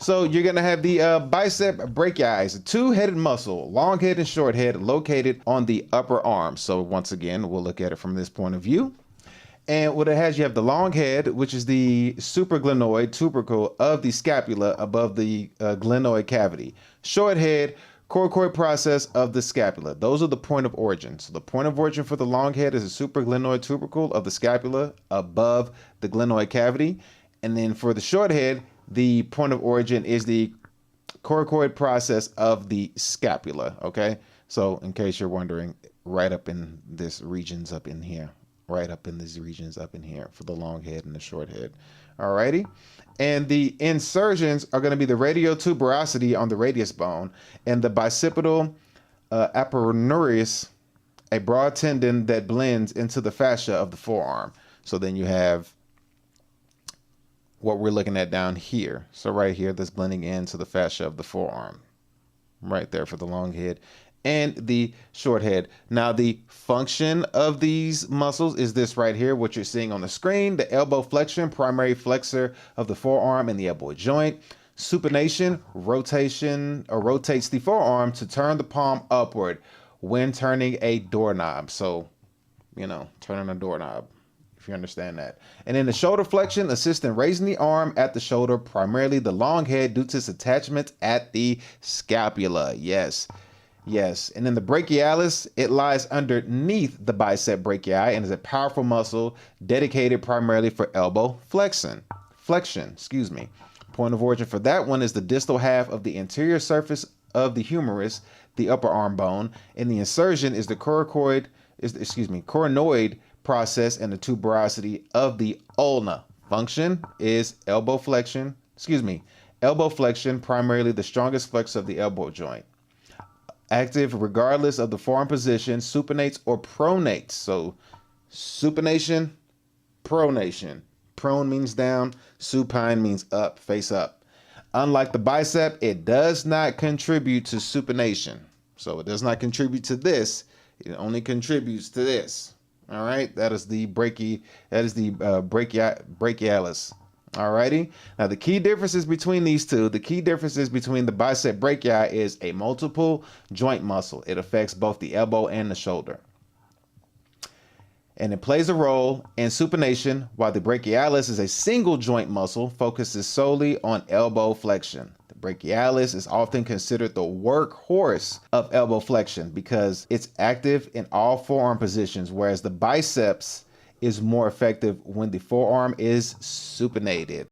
So you're gonna have the bicep brachii. It's a two-headed muscle, long head and short head, located on the upper arm. So once again, we'll look at it from this point of view. And what it has, you have the long head, which is the supraglenoid tubercle of the scapula above the glenoid cavity. Short head, coracoid process of the scapula. Those are the point of origin. So the point of origin for the long head is the supraglenoid tubercle of the scapula above the glenoid cavity. And then for the short head, the point of origin is the coracoid process of the scapula, okay? So in case you're wondering, right up in this regions up in here. Right up in these regions up in here for the long head and the short head. Alrighty. And the insertions are going to be the radiotuberosity on the radius bone and the bicipital aponeuris, a broad tendon that blends into the fascia of the forearm. So then you have what we're looking at down here. So right here, that's blending into the fascia of the forearm. Right there for the long head and the short head. Now the function of these muscles is this right here, what you're seeing on the screen. The elbow flexion, primary flexor of the forearm and the elbow joint. Supination, rotation, or rotates the forearm to turn the palm upward when turning a doorknob. So, you know, turning a doorknob, if you understand that. And then the shoulder flexion assists in raising the arm at the shoulder, primarily the long head due to its attachment at the scapula. Yes. Yes, and then the brachialis, it lies underneath the bicep brachii and is a powerful muscle dedicated primarily for elbow flexion. Point of origin for that one is the distal half of the interior surface of the humerus, the upper arm bone, and the insertion is the coronoid process and the tuberosity of the ulna. Function is elbow flexion, primarily the strongest flexor of the elbow joint. Active regardless of the forearm position, supinates or pronates. So supination, pronation. Prone means down, supine means up, face up. Unlike the bicep, it does not contribute to supination. So it does not contribute to this. It only contributes to this. All right, that is the brachialis. Alrighty. Now the key differences between these two, between the bicep brachii is a multiple joint muscle. It affects both the elbow and the shoulder. And it plays a role in supination, while the brachialis is a single joint muscle, focuses solely on elbow flexion. The brachialis is often considered the workhorse of elbow flexion because it's active in all forearm positions, whereas the biceps is more effective when the forearm is supinated.